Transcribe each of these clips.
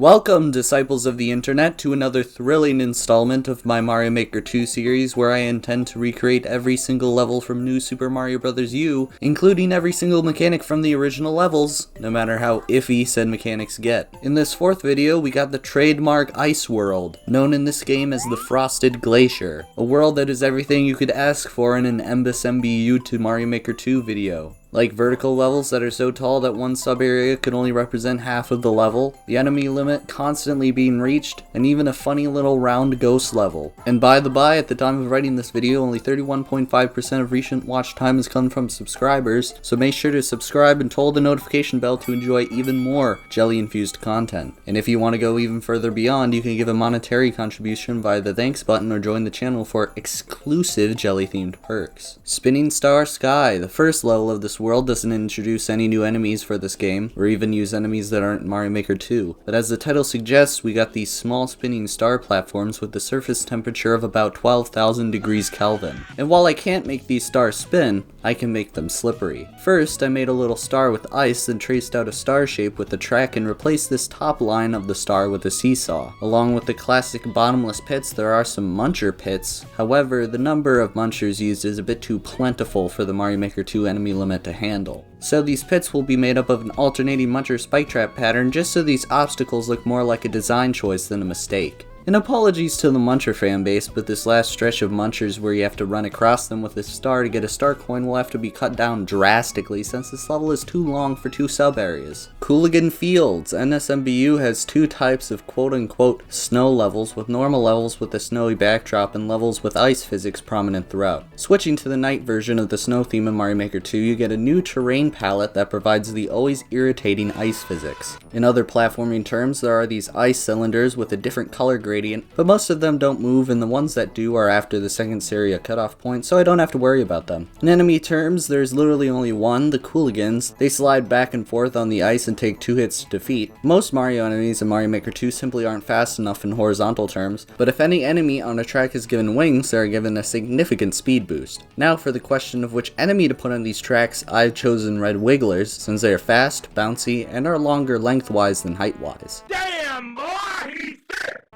Welcome, disciples of the internet, to another thrilling installment of my Mario Maker 2 series where I intend to recreate every single level from New Super Mario Bros. U, including every single mechanic from the original levels, no matter how iffy said mechanics get. In this fourth video, we got the trademark Ice World, known in this game as the Frosted Glacier, a world that is everything you could ask for in an Embus MBU to Mario Maker 2 video. Like vertical levels that are so tall that one sub-area could only represent half of the level, the enemy limit constantly being reached, and even a funny little round ghost level. And by the by, at the time of writing this video, only 31.5% of recent watch time has come from subscribers, so make sure to subscribe and toll the notification bell to enjoy even more jelly-infused content. And if you want to go even further beyond, you can give a monetary contribution via the thanks button or join the channel for exclusive jelly-themed perks. Spinning Star Sky, the first level of this world, doesn't introduce any new enemies for this game, or even use enemies that aren't Mario Maker 2. But as the title suggests, we got these small spinning star platforms with a surface temperature of about 12,000 degrees Kelvin. And while I can't make these stars spin, I can make them slippery. First, I made a little star with ice, then traced out a star shape with the track and replaced this top line of the star with a seesaw. Along with the classic bottomless pits, there are some muncher pits. However, the number of munchers used is a bit too plentiful for the Mario Maker 2 enemy limit to handle. So these pits will be made up of an alternating muncher spike trap pattern just so these obstacles look more like a design choice than a mistake. And apologies to the Muncher fanbase, but this last stretch of Munchers where you have to run across them with a star to get a star coin will have to be cut down drastically since this level is too long for two sub-areas. Cooligan Fields. NSMBU has two types of quote-unquote snow levels, with normal levels with a snowy backdrop and levels with ice physics prominent throughout. Switching to the night version of the snow theme in Mario Maker 2, you get a new terrain palette that provides the always irritating ice physics. In other platforming terms, there are these ice cylinders with a different color gradient, but most of them don't move, and the ones that do are after the second area cutoff point, so I don't have to worry about them. In enemy terms, there's literally only one, the Cooligans. They slide back and forth on the ice and take 2 hits to defeat. Most Mario enemies in Mario Maker 2 simply aren't fast enough in horizontal terms, but if any enemy on a track is given wings, they are given a significant speed boost. Now for the question of which enemy to put on these tracks, I've chosen Red Wigglers, since they are fast, bouncy, and are longer lengthwise than height-wise. Damn, boy!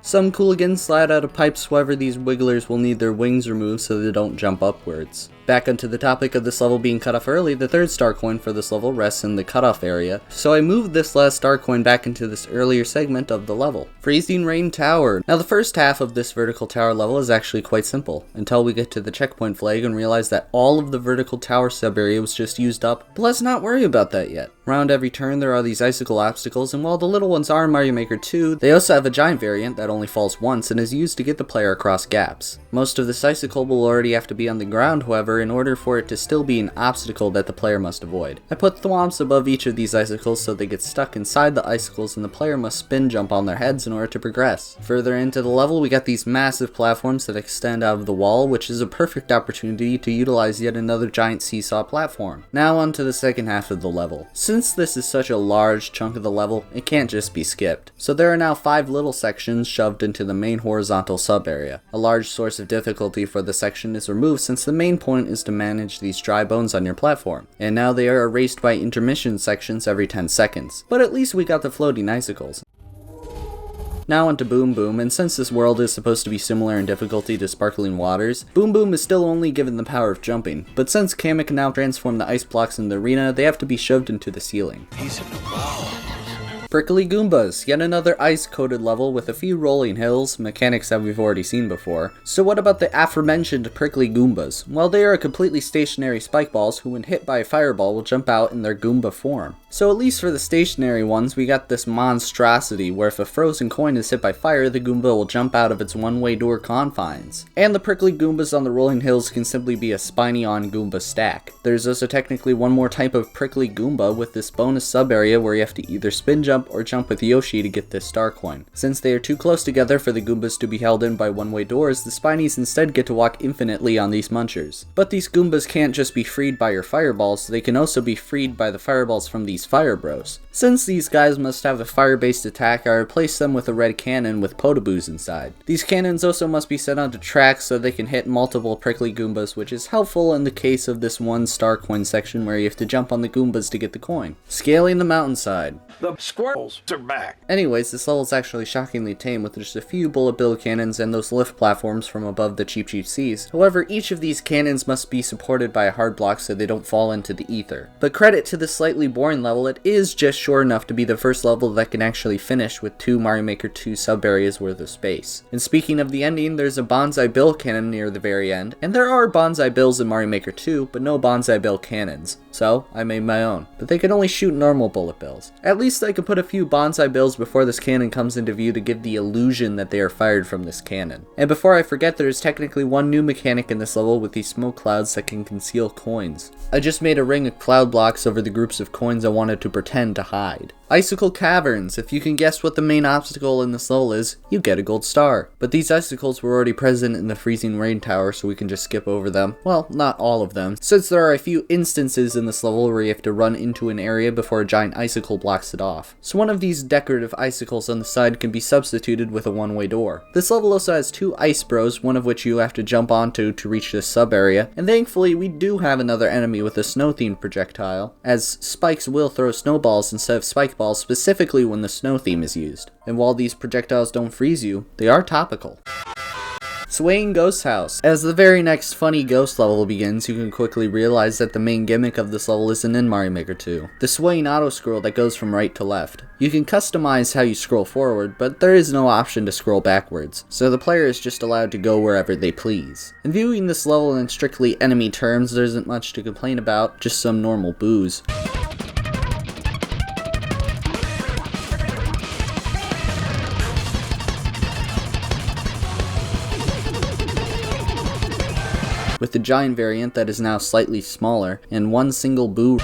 Some Cooligans slide out of pipes, however these Wigglers will need their wings removed so they don't jump upwards. Back onto the topic of this level being cut off early, the third star coin for this level rests in the cutoff area, so I moved this last star coin back into this earlier segment of the level. Freezing Rain Tower. Now the first half of this vertical tower level is actually quite simple, until we get to the checkpoint flag and realize that all of the vertical tower sub-area was just used up, but let's not worry about that yet. Around every turn there are these icicle obstacles, and while the little ones are in Mario Maker 2, they also have a giant variant that only falls once and is used to get the player across gaps. Most of this icicle will already have to be on the ground, however, in order for it to still be an obstacle that the player must avoid. I put thwomps above each of these icicles so they get stuck inside the icicles and the player must spin jump on their heads in order to progress. Further into the level, we got these massive platforms that extend out of the wall, which is a perfect opportunity to utilize yet another giant seesaw platform. Now on to the second half of the level. Since this is such a large chunk of the level, it can't just be skipped. So there are now 5 little sections shoved into the main horizontal sub-area. A large source of difficulty for the section is removed since the main point is to manage these dry bones on your platform, and now they are erased by intermission sections every 10 seconds. But at least we got the floating icicles. Now onto Boom Boom, and since this world is supposed to be similar in difficulty to Sparkling Waters, Boom Boom is still only given the power of jumping, but since Kamek can now transform the ice blocks in the arena, they have to be shoved into the ceiling. He's in the ball. Prickly Goombas, yet another ice-coated level with a few rolling hills, mechanics that we've already seen before. So what about the aforementioned Prickly Goombas? Well, they are completely stationary spike balls who when hit by a fireball will jump out in their Goomba form. So at least for the stationary ones, we got this monstrosity where if a frozen coin is hit by fire, the Goomba will jump out of its one-way door confines. And the Prickly Goombas on the rolling hills can simply be a spiny on Goomba stack. There's also technically one more type of Prickly Goomba with this bonus sub-area where you have to either spin jump or jump with Yoshi to get this star coin. Since they are too close together for the Goombas to be held in by one-way doors, the Spinies instead get to walk infinitely on these munchers. But these Goombas can't just be freed by your fireballs, they can also be freed by the fireballs from these Fire Bros. Since these guys must have a fire-based attack, I replaced them with a red cannon with potaboos inside. These cannons also must be set onto tracks so they can hit multiple prickly Goombas, which is helpful in the case of this one star coin section where you have to jump on the Goombas to get the coin. Scaling the mountainside. The squirrels are back. Anyways, this level is actually shockingly tame with just a few bullet bill cannons and those lift platforms from above the Cheep Cheep Seas. However, each of these cannons must be supported by a hard block so they don't fall into the ether. But credit to the slightly boring level, it is just short enough to be the first level that can actually finish with 2 Mario Maker 2 sub-areas worth of space. And speaking of the ending, there's a Bonsai Bill cannon near the very end, and there are Bonsai Bills in Mario Maker 2, but no Bonsai Bill cannons. So, I made my own. But they can only shoot normal bullet bills. At least I can put a few Bonsai Bills before this cannon comes into view to give the illusion that they are fired from this cannon. And before I forget, there is technically one new mechanic in this level with these smoke clouds that can conceal coins. I just made a ring of cloud blocks over the groups of coins I wanted to pretend to hide. Icicle Caverns. If you can guess what the main obstacle in this level is, you get a gold star. But these icicles were already present in the Freezing Rain Tower, so we can just skip over them. Well, not all of them, since there are a few instances in this level where you have to run into an area before a giant icicle blocks it off. So one of these decorative icicles on the side can be substituted with a one-way door. This level also has 2 ice bros, one of which you have to jump onto to reach this sub-area, and thankfully we do have another enemy with a snow-themed projectile, as spikes will throw snowballs instead of spike balls specifically when the snow theme is used. And while these projectiles don't freeze you, they are topical. Swaying Ghost House. As the very next funny ghost level begins, you can quickly realize that the main gimmick of this level isn't in Mario Maker 2. The swaying auto scroll that goes from right to left. You can customize how you scroll forward, but there is no option to scroll backwards, so the player is just allowed to go wherever they please. In viewing this level in strictly enemy terms, there isn't much to complain about, just some normal boos. With the giant variant that is now slightly smaller, and one single boo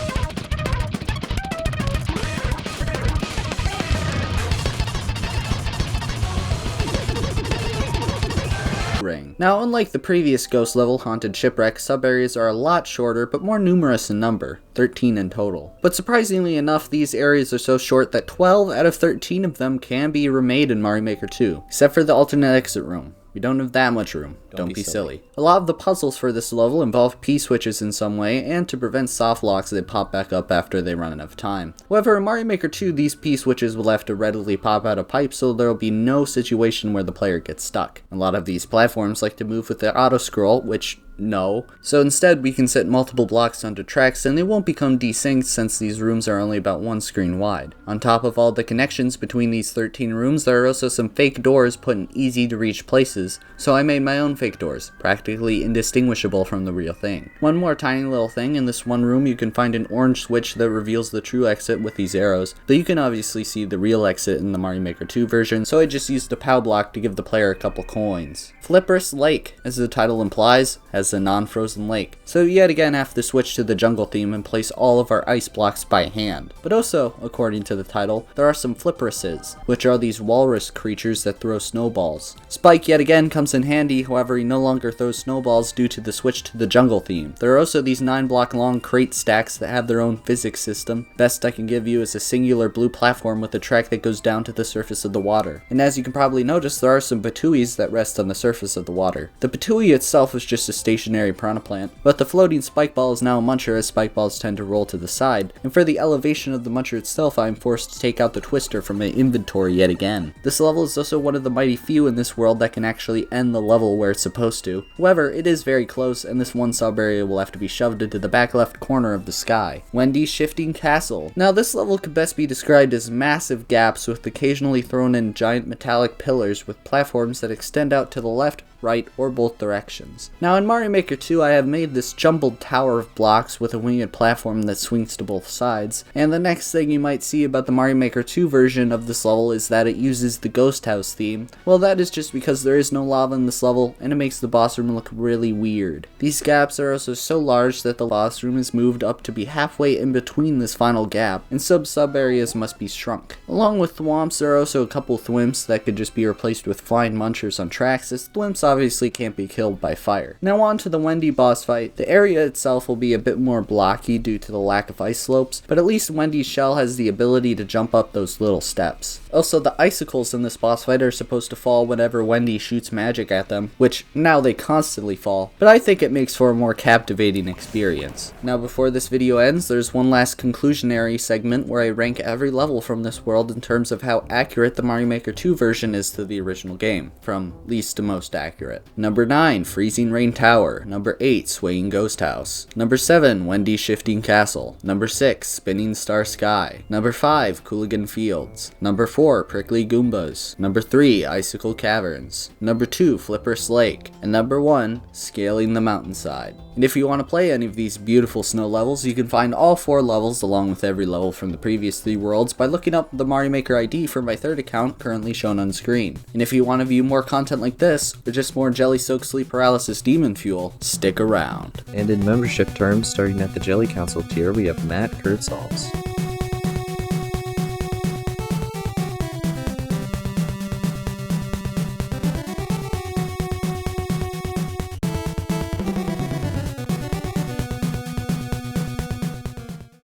ring. Now, unlike the previous ghost level, Haunted Shipwreck, sub-areas are a lot shorter, but more numerous in number, 13 in total. But surprisingly enough, these areas are so short that 12 out of 13 of them can be remade in Mario Maker 2, except for the alternate exit room. We don't have that much room. Don't be silly. A lot of the puzzles for this level involve P-switches in some way, and to prevent soft locks, they pop back up after they run out of time. However, in Mario Maker 2, these P-switches will have to readily pop out of pipes, so there will be no situation where the player gets stuck. A lot of these platforms like to move with the auto-scroll, which no. So instead we can set multiple blocks onto tracks and they won't become desynced since these rooms are only about 1 screen wide. On top of all the connections between these 13 rooms, there are also some fake doors put in easy to reach places, so I made my own fake doors, practically indistinguishable from the real thing. One more tiny little thing, in this one room you can find an orange switch that reveals the true exit with these arrows, but you can obviously see the real exit in the Mario Maker 2 version, so I just used a POW block to give the player a couple coins. Flipperous Lake, as the title implies, has a non-frozen lake, so yet again have to switch to the jungle theme and place all of our ice blocks by hand. But also, according to the title, there are some flipperuses, which are these walrus creatures that throw snowballs. Spike yet again comes in handy, however he no longer throws snowballs due to the switch to the jungle theme. There are also these 9-block long crate stacks that have their own physics system. Best I can give you is a singular blue platform with a track that goes down to the surface of the water. And as you can probably notice, there are some patuis that rest on the surface of the water. The patui itself is just a stationary piranha plant, but the floating spike ball is now a muncher as spike balls tend to roll to the side, and for the elevation of the muncher itself I am forced to take out the twister from my inventory yet again. This level is also one of the mighty few in this world that can actually end the level where it's supposed to. However, it is very close and this one sub area will have to be shoved into the back left corner of the sky. Wendy's Shifting Castle. Now this level could best be described as massive gaps with occasionally thrown in giant metallic pillars with platforms that extend out to the left, right, or both directions. Now in Mario Maker 2 I have made this jumbled tower of blocks with a winged platform that swings to both sides, and the next thing you might see about the Mario Maker 2 version of this level is that it uses the Ghost House theme. Well, that is just because there is no lava in this level and it makes the boss room look really weird. These gaps are also so large that the boss room is moved up to be halfway in between this final gap, and sub areas must be shrunk. Along with thwomps, there are also a couple thwimps that could just be replaced with flying munchers on tracks, as thwimps obviously can't be killed by fire. Now on to the Wendy boss fight. The area itself will be a bit more blocky due to the lack of ice slopes, but at least Wendy's shell has the ability to jump up those little steps. Also, the icicles in this boss fight are supposed to fall whenever Wendy shoots magic at them, which now they constantly fall, but I think it makes for a more captivating experience. Now before this video ends, there's one last conclusionary segment where I rank every level from this world in terms of how accurate the Mario Maker 2 version is to the original game, from least to most accurate. Number 9, Freezing Rain Tower. Number 8, Swaying Ghost House. Number 7, Wendy's Shifting Castle. Number 6, Spinning Star Sky. Number 5, Cooligan Fields. Number 4, Prickly Goombas. Number 3, Icicle Caverns. Number 2, Flipper's Lake. And number 1, Scaling the Mountainside. And if you want to play any of these beautiful snow levels, you can find all 4 levels along with every level from the previous 3 worlds by looking up the Mario Maker ID for my third account currently shown on screen. And if you want to view more content like this, or just more jelly-soaked sleep paralysis demon fuel, stick around. And in membership terms, starting at the Jelly Council tier, we have Matt Kurtzals,